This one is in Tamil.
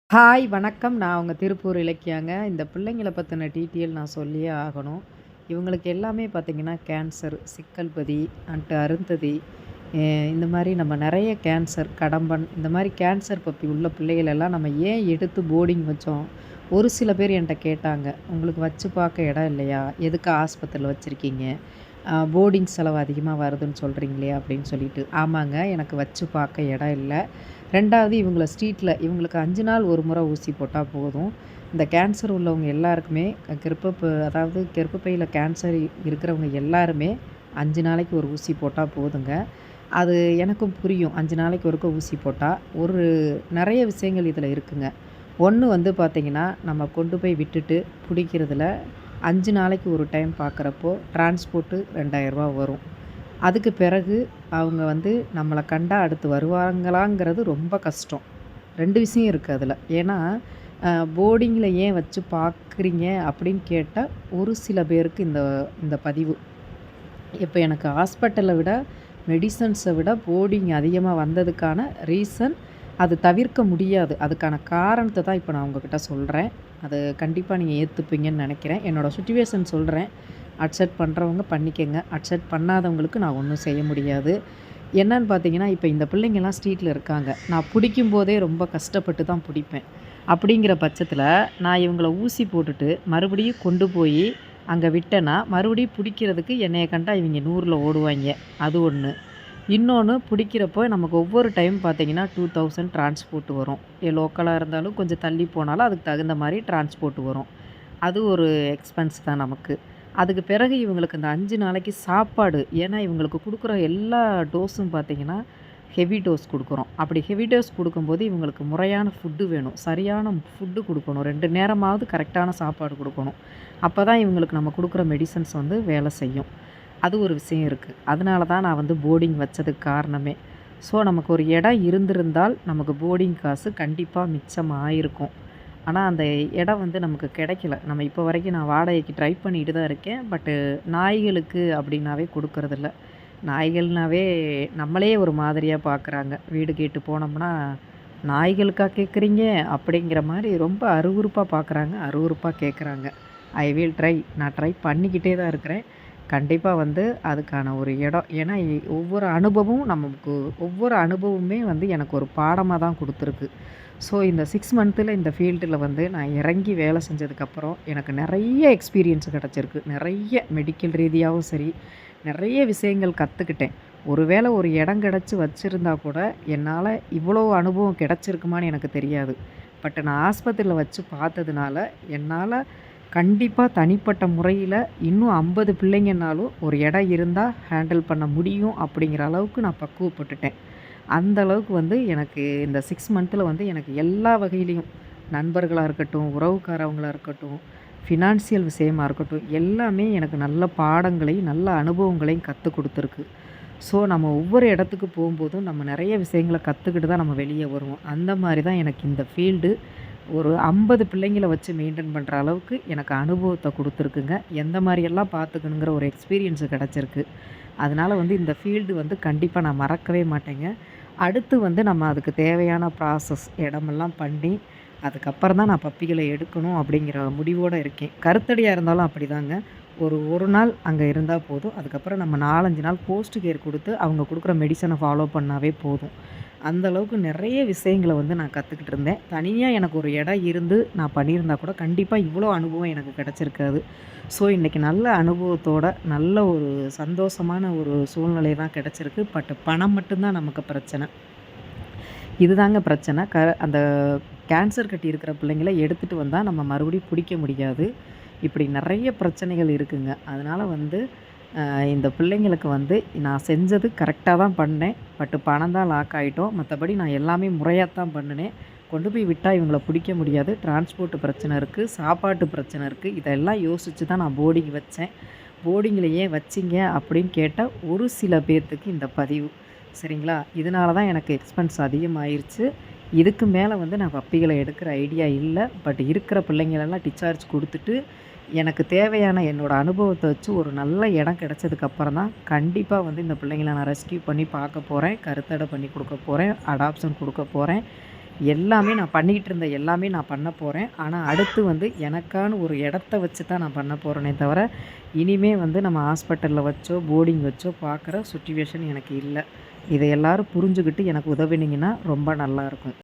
ஹாய் வணக்கம். நான் உங்க திருப்பூர் இலக்கியாங்க. இந்த பிள்ளைங்கள பத்தின டீட்டெயில் நான் சொல்லியே ஆகணும். இவங்களுக்கு எல்லாமே பார்த்தீங்கன்னா, கேன்சர், சிக்கல்பதி, அருந்ததி, அ இந்த மாரி நம்ம நெறைய கேன்சர், கடம்பன் இந்த மாரி கேன்சர் பப்பி உள்ள பிள்ளைகள் எல்லாம் நம்ம ஏன் எடுத்து போர்டிங் வச்சோம்? ஒரு சில பேர் என்ட்ட கேட்டாங்க. "உங்களுக்கு வச்சு பார்க்க இடம் இல்லையா? எதுக்கு ஆஸ்பத்திரியில வச்சிருக்கீங்க? போர்டிங் செலவு அதிகமா வருதுன்னு சொல்றீங்களே!" அப்படின்னு சொல்லிட்டு. ஆமாங்க, எனக்கு வச்சு பார்க்க இடம் இல்ல. 2வது இவங்களுக்கு 5 நாள் ஒரு முறை ஊசி போட்டா போதும். இந்த கேன்சர் உள்ளவங்க எல்லாருக்குமே அதாவது கர்ப்பப்பையில கேன்சர் இருக்கிறவங்க எல்லாருமே 5 நாளைக்கு ஒரு ஊசி போட்டா போதுங்க. அது எனக்கும் புரியும். 5 நாளைக்கு ஒருக்க ஊசி போட்டா, நெறைய விஷயங்கள் இதில இருக்குங்க. ஒண்ணு வந்து பார்த்தீங்கன்னா, நம்ம கொண்டு போய் விட்டுட்டு புடிக்கிறதுல 5 நாளைக்கு ஒரு டைம் பார்க்குறப்போ, டிரான்ஸ்போர்ட்டு ரூ. 2000 வரும். அதுக்கு பிறகு அவங்க வந்து நம்மள கண்டா அடுத்து வருவாங்களாங்கிறது ரொம்ப கஷ்டம். 2 விஷயம் இருக்கு அதுல. ஏன்னா, போர்டிங்கில ஏன் வச்சு பார்க்குறீங்க அப்படின்னு கேட்டா, ஒரு சில பேருக்கு இந்த இந்த பதிவு. இப்ப எனக்கு ஹாஸ்பிட்டல விட, மெடிசின்ஸ விட போர்டிங் அதிகமா வந்ததுக்கான ரீசன், அது தவிர்க்க முடியாது. அதுக்கான காரணத்த தான் இப்ப நான் உங்ககிட்ட சொல்றேன். அது கண்டிப்பா நீங்க ஏத்துப்பீங்கன்னு நெனைக்கிறேன். என்னோட சிச்சுவேஷன் சொல்றேன். அக்செப்ட் பண்றவங்க பண்ணிக்கங்க. அக்செப்ட் பண்ணாதவங்களுக்கு நான் ஒண்ணும் செய்ய முடியாது. என்னன்னு பார்த்தீங்கன்னா, இப்ப இந்த பிள்ளைங்கலாம் ஸ்ட்ரீட்ல இருக்காங்க. நான் புடிக்கும்போதே ரொம்ப கஷ்டப்பட்டு தான் புடிப்பேன். அப்படிங்கிற பட்சத்தில, நான் இவங்கள ஊசி போட்டுட்டு மறுபடியும் கொண்டு போயி அங்க விட்டேன்னா, மறுபடியும் புடிக்கிறதுக்கு என்னைய கண்டா இவைங்க 100ல ஓடுவாய்ங்க. அது ஒண்ணு. இன்னொன்னு புடிக்கிறப்போ நமக்கு ஒவ்வொரு டைம் பார்த்தீங்கன்னா, 2000 டிரான்ஸ்போர்ட் வரும். லோக்கலா இருந்தாலும் கொஞ்சம் தள்ளி போனாலும் அதுக்கு தகுந்த மாரி டிரான்ஸ்போர்ட் வரும். அது ஒரு எக்ஸ்பென்ஸ் தான் நமக்கு. அதுக்கு பிறகு இவங்களுக்கு இந்த 5 நாளைக்கு சாப்பாடு ஏன்னா இவங்களுக்கு குடுக்குற எல்லா டோஸும் பார்த்தீங்கன்னா, ஹெவி டோஸ் குடுக்குறோம். அப்படி ஹெவி டோஸ் குடுக்கும்போது இவங்களுக்கு முறையான ஃபுட்டு வேணும். சரியான ஃபுட்டு குடுக்கணும். 2 நேரமாவது கரெக்டான சாப்பாடு குடுக்கணும். அப்பதான் இவங்களுக்கு நம்ம குடுக்குற மெடிசின்ஸ் வந்து வேலை செய்யும். அது ஒரு விஷயம் இருக்கு. அதனால தான் நான் வந்து போர்டிங் வச்சதுக்கு காரணமே. ஸோ நமக்கு ஒரு இடம் இருந்திருந்தால், நமக்கு போர்டிங் காசு கண்டிப்பா மிச்சம் ஆயிருக்கும். ஆனா, அந்த இடம் வந்து நமக்கு கிடைக்கல. நம்ம இப்போ வரைக்கும் நான் வாடகைக்கு ட்ரை பண்ணிட்டு தான் இருக்கேன். நாய்களுக்கு அப்படின்னாவே குடுக்குறதில்ல. நாய்கள்னாவே நம்மளே ஒரு மாதிரியா பார்க்குறாங்க. வீடு கேட்டு போனோம்னா, "நாய்களுக்கா கேட்குறீங்க?" அப்படிங்கிற மாரி ரொம்ப அருவருப்பா பார்க்குறாங்க. அருவருப்பா கேட்குறாங்க. I will try. நான் ட்ரை பண்ணிக்கிட்டே தான் இருக்கிறேன். கண்டிப்பா வந்து அதுக்கான ஒரு இடம் ஏன்னா ஒவ்வொரு அனுபவமுமே வந்து எனக்கு ஒரு பாடமா தான் குடுத்துருக்கு. ஸோ இந்த 6 மந்த்துல இந்த ஃபீல்டுல வந்து நான் இறங்கி வேலை செஞ்சதுக்கப்புறம் எனக்கு நெறைய எக்ஸ்பீரியன்ஸ் கிடைச்சிருக்கு. நெறைய மெடிக்கல் ரீதியாவும் சரி, நெறைய விஷயங்கள் கத்துக்கிட்டேன். ஒருவேளை ஒரு இடம் கிடைச்சு வச்சிருந்தா கூட, என்னால இவ்வளோ அனுபவம் கிடைச்சிருக்குமான்னு எனக்கு தெரியாது. நான் ஆஸ்பத்திரியில வச்சு பார்த்ததுனால, என்னால கண்டிப்பா தனிப்பட்ட முறையில இன்னும் 50 பிள்ளைங்கனாலும் ஒரு இடம் இருந்தா ஹேண்டில் பண்ண முடியும் அப்படிங்கிற அளவுக்கு நான் பக்குவப்பட்டுட்டேன். அந்த அளவுக்கு வந்து எனக்கு இந்த 6 மந்த்ல வந்து எனக்கு எல்லா வகையிலயும் நண்பர்களா இருக்கட்டும், உறவுக்காரவங்களா இருக்கட்டும், ஃபினான்சியல் விஷயமா இருக்கட்டும், எல்லாமே எனக்கு நல்ல பாடங்களையும், நல்ல அனுபவங்களையும் கத்துக் குடுத்துருக்கு. ஸோ நம்ம ஒவ்வொரு இடத்துக்கு போம்போதும் நம்ம நெறைய விஷயங்கள கத்துக்கிட்டு தான் நம்ம வெளிய வருவோம். அந்த மாரி தான் எனக்கு இந்த ஃபீல்டு ஒரு 50 பிள்ளைங்கள வச்சு மெயின்டெயின் பண்ற அளவுக்கு எனக்கு அனுபவத்த குடுத்துருக்குங்க. எந்த மாரியெல்லாம் பார்த்துக்கணுங்கிற ஒரு எக்ஸ்பீரியன்ஸ் கிடைச்சிருக்கு. அதனால வந்து இந்த ஃபீல்டு வந்து கண்டிப்பா நான் மறக்கவே மாட்டேங்க. அடுத்து வந்து நம்ம அதுக்கு தேவையான ப்ராசஸ் இடமெல்லாம் பண்ணி, அதுக்கப்புறம் தான் நான் பப்பிகள எடுக்கணும் அப்படிங்கிற முடிவோட இருக்கேன். கருத்தடையா இருந்தாலும் அப்படிதாங்க. ஒரு நாள் அங்க இருந்தா போதும். அதுக்கப்புறம் நம்ம 4, 5 நாள் போஸ்ட் கேர் குடுத்து, அவங்க குடுக்குற மெடிசன ஃபாலோ பண்ணாவே போதும். அந்த அளவுக்கு நெறைய விஷயங்கள வந்து நான் கத்துக்கிட்டு இருந்தேன். தனியா எனக்கு ஒரு இடம் இருந்து நான் பண்ணியிருந்தா கூட கண்டிப்பா இவ்வளோ அனுபவம் எனக்கு கிடைச்சிருக்காது. ஸோ இன்னைக்கு நல்ல அனுபவத்தோட, நல்ல ஒரு சந்தோஷமான ஒரு சூழ்நிலை தான் கிடைச்சிருக்கு. பணம் மட்டும் தான் நமக்கு பிரச்சனை. இதுதாங்க பிரச்சனை. அந்த கேன்சர் கட்டி இருக்கிற பிள்ளைங்கள எடுத்துட்டு வந்தா நம்ம மறுபடியும் புடிக்க முடியாது. இப்படி நெறைய பிரச்சனைகள் இருக்குங்க. அதனால வந்து இந்த பிள்ளைங்களுக்கு வந்து நான் செஞ்சது கரெக்ட்டா தான் பண்ணேன். பணம் தான் லாக் ஆயிட்டோம். மத்தபடி நான் எல்லாமே முறையா தான் பண்ணுனேன். கொண்டு போய் விட்டா இவங்கள புடிக்க முடியாது. டிரான்ஸ்போர்ட் பிரச்சனை இருக்கு. சாப்பாட்டு பிரச்சனை இருக்கு. இதெல்லாம் யோசிச்சு தான் நான் போர்டிங் வச்சேன். போர்டிங்கில ஏன் வச்சீங்க அப்படின்னு கேட்டா, ஒரு சில பேத்துக்கு இந்த பதிவு. சரிங்களா? இதனால தான் எனக்கு எக்ஸ்பென்ஸ் அதிகமாயிருச்சு. இதுக்கு மேல வந்து நான் பப்பிகள எடுக்கிற ஐடியா இல்ல. இருக்கிற பிள்ளைங்களெல்லாம் டிஸ்சார்ஜ் குடுத்துட்டு, எனக்கு தேவையான என்னோட அனுபவத்த வச்சு ஒரு நல்ல இடம் கிடைச்சதுக்கு அப்புறம் தான், கண்டிப்பா வந்து இந்த பிள்ளைங்கள நான் ரெஸ்க்யூ பண்ணி பார்க்க போறேன். கருத்தடை பண்ணி குடுக்க போறேன். அடாப்ஷன் குடுக்க போறேன். எல்லாமே நான் பண்ணிக்கிட்டு இருந்த எல்லாமே நான் பண்ண போறேன். ஆனா, அடுத்து வந்து எனக்கான ஒரு இடத்த வச்சு தான் நான் பண்ண போறேனே தவிர, இனிமே வந்து நம்ம ஹாஸ்பிட்டல்ல வச்சோ, போர்டிங் வச்சோ பார்க்குற சிச்சுவேஷன் எனக்கு இல்ல. இத எல்லாரும் புரிஞ்சுகிட்டு எனக்கு உதவினீங்கன்னா ரொம்ப நல்லாயிருக்கும்.